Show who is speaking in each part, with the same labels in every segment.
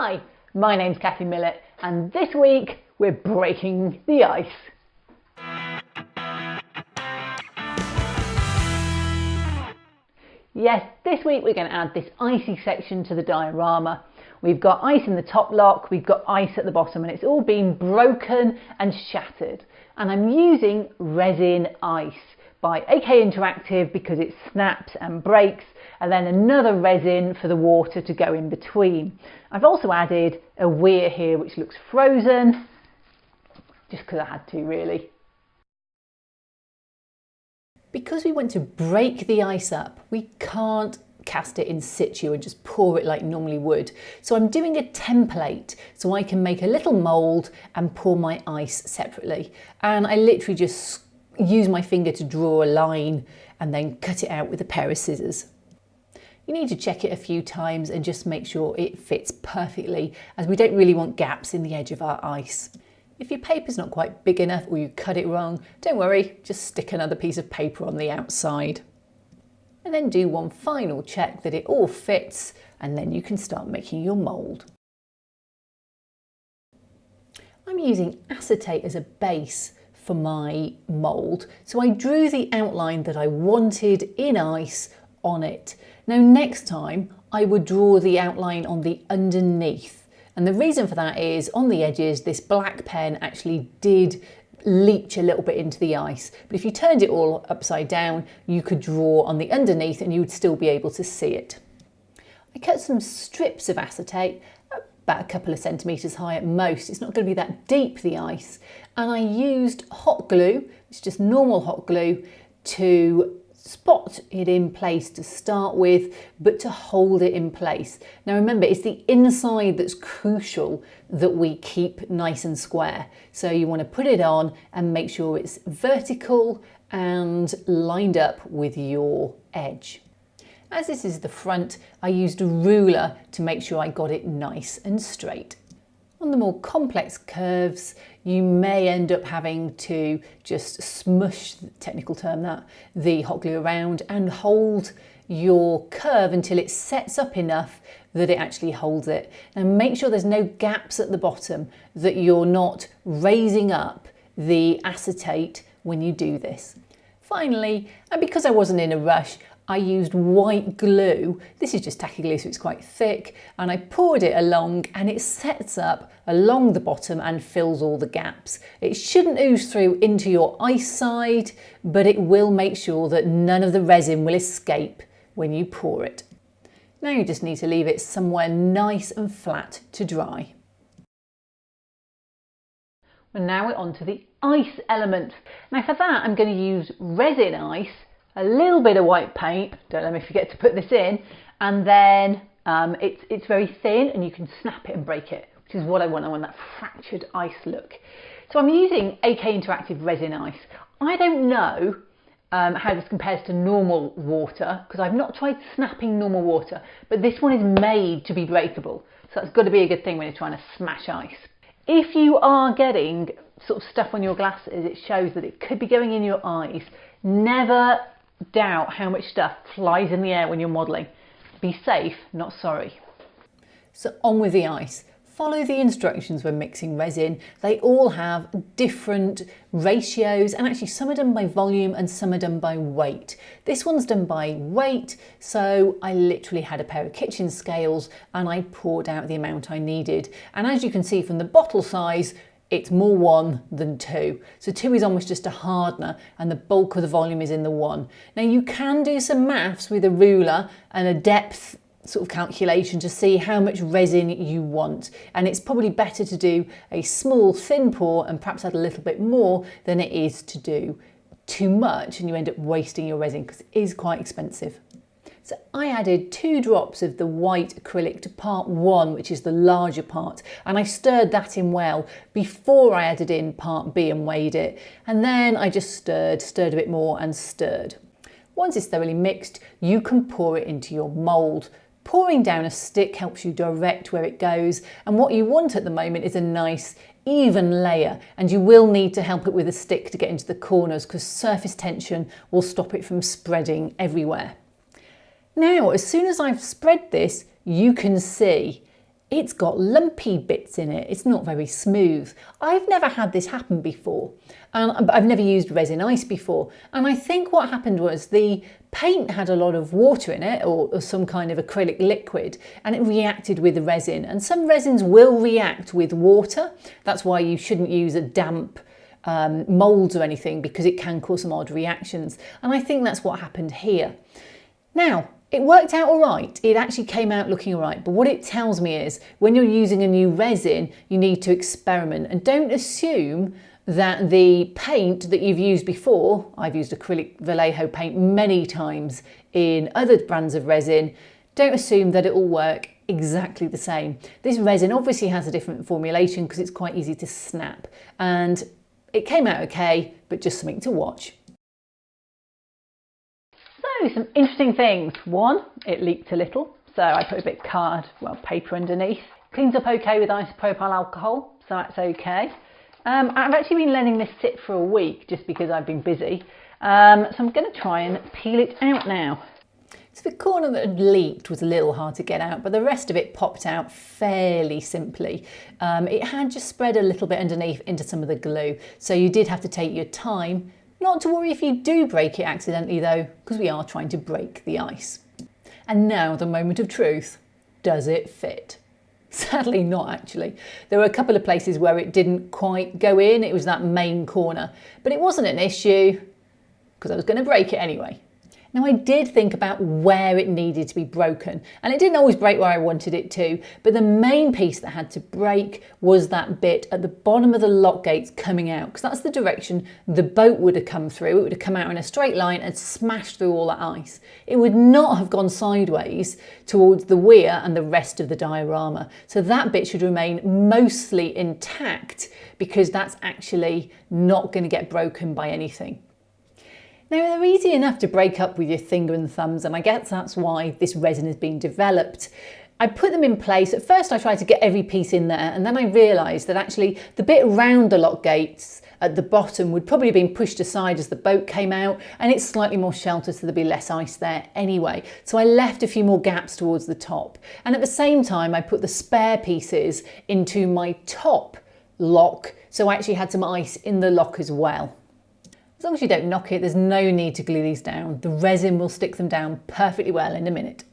Speaker 1: Hi, my name's Kathy Millett and this week we're breaking the ice. Yes, this week we're going to add this icy section to the diorama. We've got ice in the top lock, we've got ice at the bottom, and it's all been broken and shattered. And I'm using resin ice by AK Interactive because it snaps and breaks, and then another resin for the water to go in between. I've also added a weir here which looks frozen, just because I had to really. Because we want to break the ice up, we can't cast it in situ and just pour it like normally would. So I'm doing a template so I can make a little mould and pour my ice separately. And I literally just use my finger to draw a line and then cut it out with a pair of scissors. You need to check it a few times and just make sure it fits perfectly, as we don't really want gaps in the edge of our ice. If your paper's not quite big enough or you cut it wrong, don't worry, just stick another piece of paper on the outside. And then do one final check that it all fits, and then you can start making your mould. I'm using acetate as a base for my mould, so I drew the outline that I wanted in ice on it. Now next time I would draw the outline on the underneath. And the reason for that is on the edges, this black pen actually did leach a little bit into the ice. But if you turned it all upside down, you could draw on the underneath and you would still be able to see it. I cut some strips of acetate, about a couple of centimetres high at most. It's not going to be that deep, the ice. And I used hot glue, it's just normal hot glue, to spot it in place to start with, but to hold it in place. Now remember, it's the inside that's crucial that we keep nice and square. So you want to put it on and make sure it's vertical and lined up with your edge. As this is the front, I used a ruler to make sure I got it nice and straight. On the more complex curves, you may end up having to just smush, technical term that, the hot glue around and hold your curve until it sets up enough that it actually holds it. And make sure there's no gaps at the bottom, that you're not raising up the acetate when you do this. Finally, and because I wasn't in a rush, I used white glue. This is just tacky glue, so it's quite thick, and I poured it along and it sets up along the bottom and fills all the gaps. It shouldn't ooze through into your ice side, but it will make sure that none of the resin will escape when you pour it. Now you just need to leave it somewhere nice and flat to dry. And now we're on to the ice element. Now for that I'm going to use resin ice, a little bit of white paint, don't let me forget to put this in, and then it's very thin and you can snap it and break it, which is what I want. I want that fractured ice look. So I'm using AK Interactive resin ice. I don't know how this compares to normal water because I've not tried snapping normal water, but this one is made to be breakable. So that's got to be a good thing when you're trying to smash ice. If you are getting sort of stuff on your glasses, it shows that it could be going in your eyes. Never doubt how much stuff flies in the air when you're modelling. Be safe, not sorry. So on with the ice. Follow the instructions when mixing resin. They all have different ratios, and actually some are done by volume and some are done by weight. This one's done by weight, so I literally had a pair of kitchen scales and I poured out the amount I needed. And as you can see from the bottle size, it's more 1 than 2. So 2 is almost just a hardener and the bulk of the volume is in the 1. Now you can do some maths with a ruler and a depth sort of calculation to see how much resin you want. And it's probably better to do a small thin pour and perhaps add a little bit more than it is to do too much and you end up wasting your resin because it is quite expensive. So I added 2 drops of the white acrylic to part 1, which is the larger part, and I stirred that in well before I added in part B and weighed it. And then I just stirred a bit more and stirred. Once it's thoroughly mixed, you can pour it into your mould. Pouring down a stick helps you direct where it goes, and what you want at the moment is a nice even layer, and you will need to help it with a stick to get into the corners because surface tension will stop it from spreading everywhere. Now, as soon as I've spread this, you can see it's got lumpy bits in it. It's not very smooth. I've never had this happen before, and I've never used resin ice before. And I think what happened was the paint had a lot of water in it, or some kind of acrylic liquid, and it reacted with the resin. And some resins will react with water. That's why you shouldn't use a damp moulds or anything, because it can cause some odd reactions. And I think that's what happened here. Now, it worked out all right. It actually came out looking all right. But what it tells me is when you're using a new resin, you need to experiment, and don't assume that the paint that you've used before, I've used acrylic Vallejo paint many times in other brands of resin, don't assume that it will work exactly the same. This resin obviously has a different formulation because it's quite easy to snap, and it came out okay, but just something to watch. So some interesting things. One, it leaked a little, so I put a bit of paper underneath. Cleans up okay with isopropyl alcohol, so that's okay. I've actually been letting this sit for a week just because I've been busy, so I'm going to try and peel it out now. So the corner that had leaked was a little hard to get out, but the rest of it popped out fairly simply. It had just spread a little bit underneath into some of the glue, so you did have to take your time. Not to worry if you do break it accidentally though, because we are trying to break the ice. And now the moment of truth. Does it fit? Sadly not actually. There were a couple of places where it didn't quite go in. It was that main corner, but it wasn't an issue because I was going to break it anyway. Now I did think about where it needed to be broken, and it didn't always break where I wanted it to, but the main piece that had to break was that bit at the bottom of the lock gates coming out, because that's the direction the boat would have come through. It would have come out in a straight line and smashed through all that ice. It would not have gone sideways towards the weir and the rest of the diorama. So that bit should remain mostly intact because that's actually not going to get broken by anything. Now they're easy enough to break up with your finger and thumbs, and I guess that's why this resin has been developed. I put them in place. At first I tried to get every piece in there, and then I realised that actually the bit around the lock gates at the bottom would probably have been pushed aside as the boat came out, and it's slightly more sheltered so there'd be less ice there anyway. So I left a few more gaps towards the top, and at the same time I put the spare pieces into my top lock, so I actually had some ice in the lock as well. As long as you don't knock it, there's no need to glue these down. The resin will stick them down perfectly well in a minute.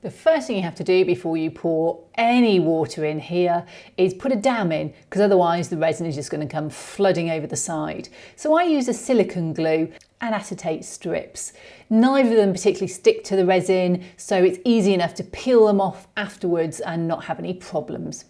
Speaker 1: The first thing you have to do before you pour any water in here is put a dam in, because otherwise the resin is just going to come flooding over the side. So I use a silicone glue and acetate strips. Neither of them particularly stick to the resin, so it's easy enough to peel them off afterwards and not have any problems.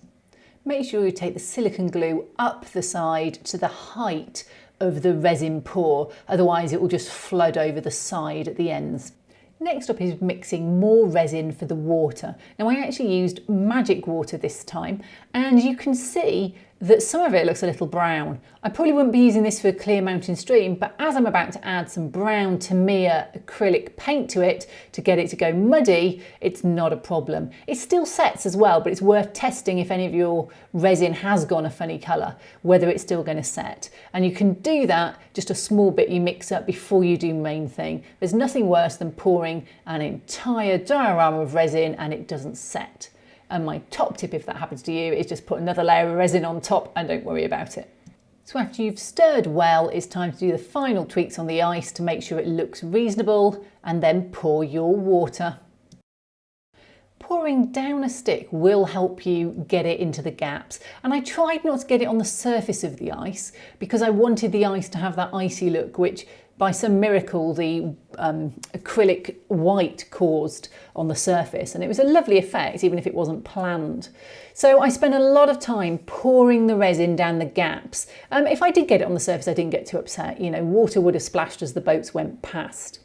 Speaker 1: Make sure you take the silicone glue up the side to the height of the resin pour, otherwise it will just flood over the side at the ends. Next up is mixing more resin for the water. Now I actually used magic water this time, and you can see that some of it looks a little brown. I probably wouldn't be using this for a clear mountain stream, but as I'm about to add some brown Tamiya acrylic paint to it to get it to go muddy, it's not a problem. It still sets as well, but it's worth testing if any of your resin has gone a funny colour, whether it's still going to set. And you can do that, just a small bit you mix up before you do main thing. There's nothing worse than pouring an entire diorama of resin and it doesn't set. And my top tip, if that happens to you, is just put another layer of resin on top and don't worry about it. So after you've stirred well, it's time to do the final tweaks on the ice to make sure it looks reasonable, and then pour your water. Pouring down a stick will help you get it into the gaps, and I tried not to get it on the surface of the ice because I wanted the ice to have that icy look, which by some miracle the acrylic white caused on the surface, and it was a lovely effect even if it wasn't planned. So I spent a lot of time pouring the resin down the gaps. If I did get it on the surface, I didn't get too upset. You know, water would have splashed as the boats went past.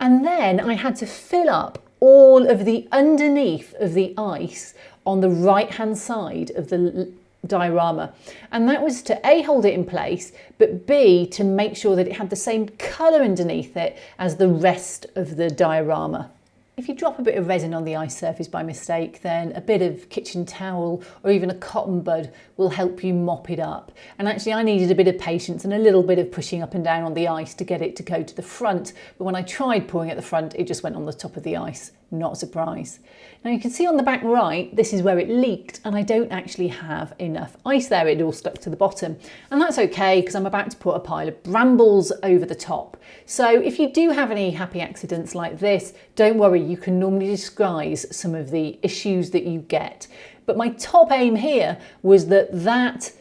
Speaker 1: And then I had to fill up all of the underneath of the ice on the right hand side of the diorama, and that was to A, hold it in place, but B, to make sure that it had the same colour underneath it as the rest of the diorama. If you drop a bit of resin on the ice surface by mistake, then a bit of kitchen towel or even a cotton bud will help you mop it up. And actually I needed a bit of patience and a little bit of pushing up and down on the ice to get it to go to the front, but when I tried pouring at the front, it just went on the top of the ice. Not a surprise. Now you can see on the back right, this is where it leaked and I don't actually have enough ice there. It all stuck to the bottom, and that's okay because I'm about to put a pile of brambles over the top. So if you do have any happy accidents like this, don't worry, you can normally disguise some of the issues that you get. But my top aim here was that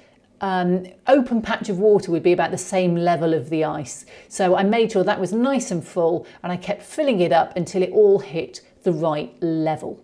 Speaker 1: open patch of water would be about the same level of the ice. So I made sure that was nice and full and I kept filling it up until it all hit the right level.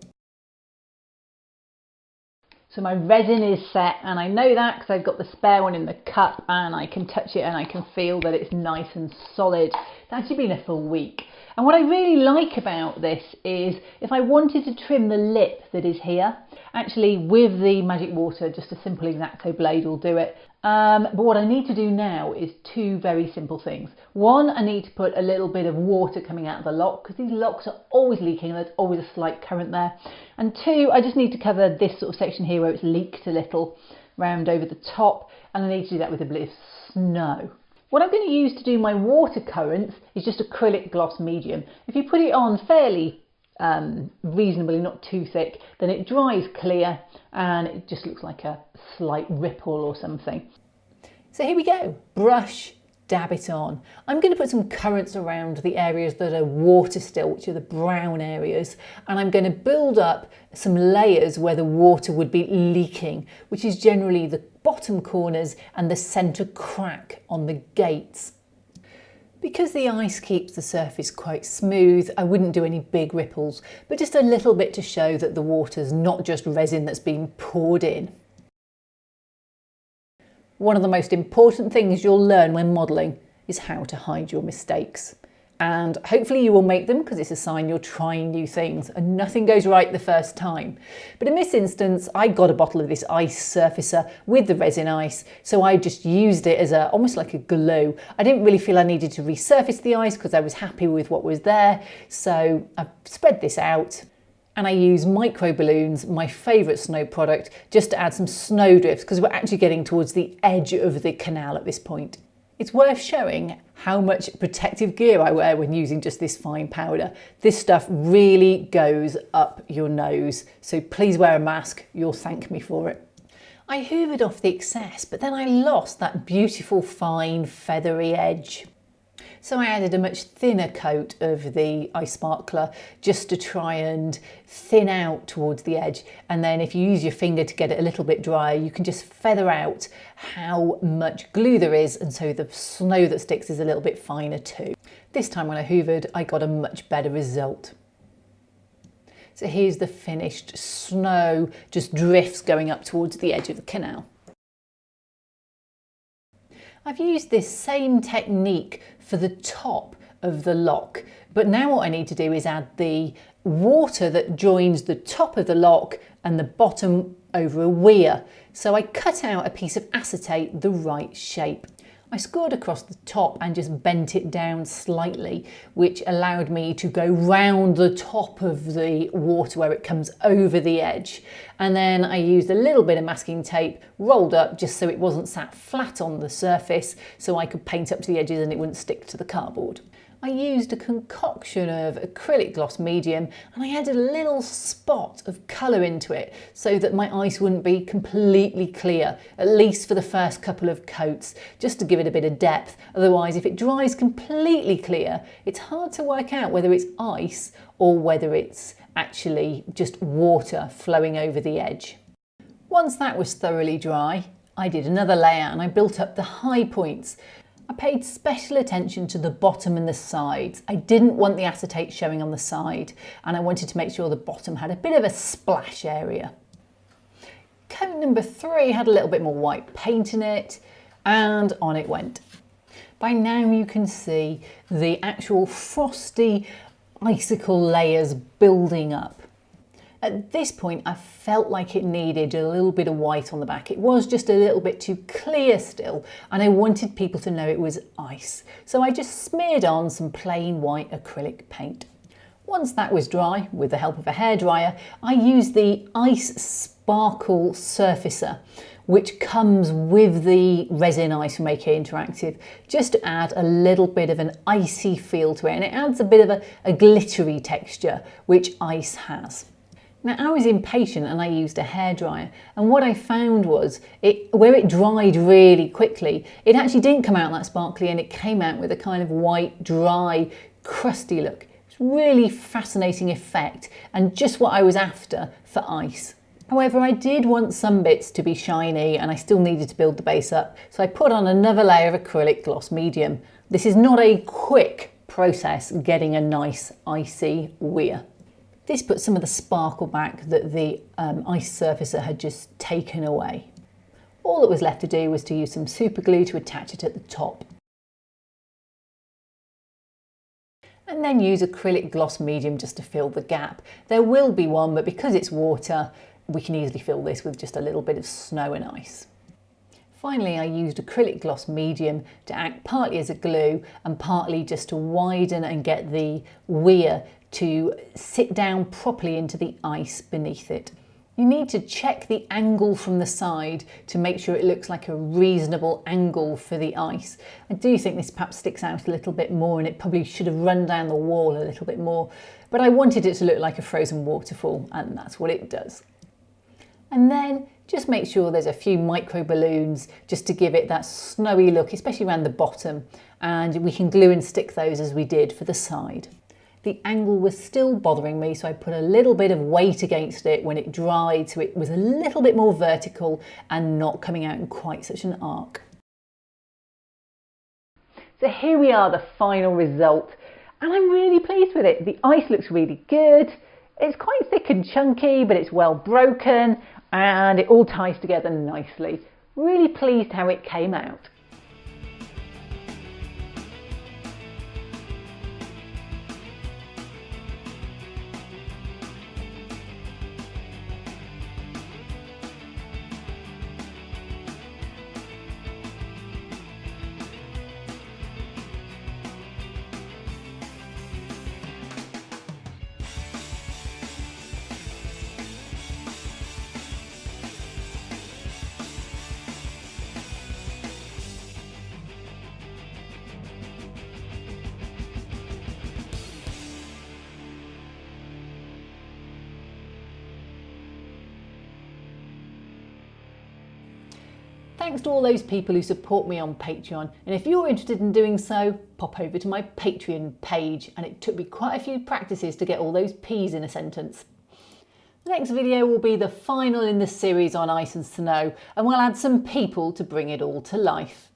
Speaker 1: So my resin is set, and I know that because I've got the spare one in the cup and I can touch it and I can feel that it's nice and solid. It's actually been a full week. And what I really like about this is if I wanted to trim the lip that is here, actually with the magic water, just a simple X-Acto blade will do it. But what I need to do now is two very simple things. One, I need to put a little bit of water coming out of the lock because these locks are always leaking. There's always a slight current there. And two, I just need to cover this sort of section here where it's leaked a little round over the top, and I need to do that with a bit of snow. What I'm going to use to do my water currents is just acrylic gloss medium. If you put it on fairly reasonably, not too thick, then it dries clear and it just looks like a slight ripple or something. So here we go, brush, dab it on. I'm going to put some currants around the areas that are water still, which are the brown areas, and I'm going to build up some layers where the water would be leaking, which is generally the bottom corners and the centre crack on the gates. Because the ice keeps the surface quite smooth, I wouldn't do any big ripples, but just a little bit to show that the water's not just resin that's been poured in. One of the most important things you'll learn when modelling is how to hide your mistakes. And hopefully you will make them because it's a sign you're trying new things and nothing goes right the first time. But in this instance, I got a bottle of this ice surfacer with the resin ice, so I just used it as almost like a glue. I didn't really feel I needed to resurface the ice because I was happy with what was there. So I spread this out and I use micro balloons, my favourite snow product, just to add some snow drifts because we're actually getting towards the edge of the canal at this point. It's worth showing how much protective gear I wear when using just this fine powder. This stuff really goes up your nose, so please wear a mask, you'll thank me for it. I hoovered off the excess, but then I lost that beautiful fine feathery edge. So I added a much thinner coat of the ice sparkler just to try and thin out towards the edge. And then if you use your finger to get it a little bit drier, you can just feather out how much glue there is. And so the snow that sticks is a little bit finer too. This time when I hoovered, I got a much better result. So here's the finished snow, just drifts going up towards the edge of the canal. I've used this same technique for the top of the lock, but now what I need to do is add the water that joins the top of the lock and the bottom over a weir. So I cut out a piece of acetate the right shape. I scored across the top and just bent it down slightly, which allowed me to go round the top of the water where it comes over the edge. And then I used a little bit of masking tape rolled up just so it wasn't sat flat on the surface, so I could paint up to the edges and it wouldn't stick to the cardboard. I used a concoction of acrylic gloss medium and I added a little spot of colour into it so that my ice wouldn't be completely clear, at least for the first couple of coats, just to give it a bit of depth. Otherwise, if it dries completely clear, it's hard to work out whether it's ice or whether it's actually just water flowing over the edge. Once that was thoroughly dry, I did another layer and I built up the high points. I paid special attention to the bottom and the sides. I didn't want the acetate showing on the side, and I wanted to make sure the bottom had a bit of a splash area. Coat number 3 had a little bit more white paint in it, and on it went. By now you can see the actual frosty icicle layers building up. At this point, I felt like it needed a little bit of white on the back. It was just a little bit too clear still, and I wanted people to know it was ice. So I just smeared on some plain white acrylic paint. Once that was dry, with the help of a hairdryer, I used the Ice Sparkle Surfacer, which comes with the resin ice from AK Interactive, just to add a little bit of an icy feel to it, and it adds a bit of a glittery texture, which ice has. Now, I was impatient and I used a hairdryer, and what I found was where it dried really quickly, it actually didn't come out that sparkly, and it came out with a kind of white, dry, crusty look. It's a really fascinating effect and just what I was after for ice. However, I did want some bits to be shiny and I still needed to build the base up, so I put on another layer of acrylic gloss medium. This is not a quick process getting a nice icy weir. This put some of the sparkle back that the ice surfacer had just taken away. All that was left to do was to use some super glue to attach it at the top. And then use acrylic gloss medium just to fill the gap. There will be one, but because it's water, we can easily fill this with just a little bit of snow and ice. Finally, I used acrylic gloss medium to act partly as a glue and partly just to widen and get the weir to sit down properly into the ice beneath it. You need to check the angle from the side to make sure it looks like a reasonable angle for the ice. I do think this perhaps sticks out a little bit more, and it probably should have run down the wall a little bit more, but I wanted it to look like a frozen waterfall, and that's what it does. And then just make sure there's a few micro balloons just to give it that snowy look, especially around the bottom, and we can glue and stick those as we did for the side. The angle was still bothering me, so I put a little bit of weight against it when it dried, so it was a little bit more vertical and not coming out in quite such an arc. So here we are, the final result, and I'm really pleased with it. The ice looks really good. It's quite thick and chunky, but it's well broken, and it all ties together nicely. Really pleased how it came out. Thanks to all those people who support me on Patreon, and if you're interested in doing so, pop over to my Patreon page, and it took me quite a few practices to get all those P's in a sentence. The next video will be the final in the series on ice and snow, and we'll add some people to bring it all to life.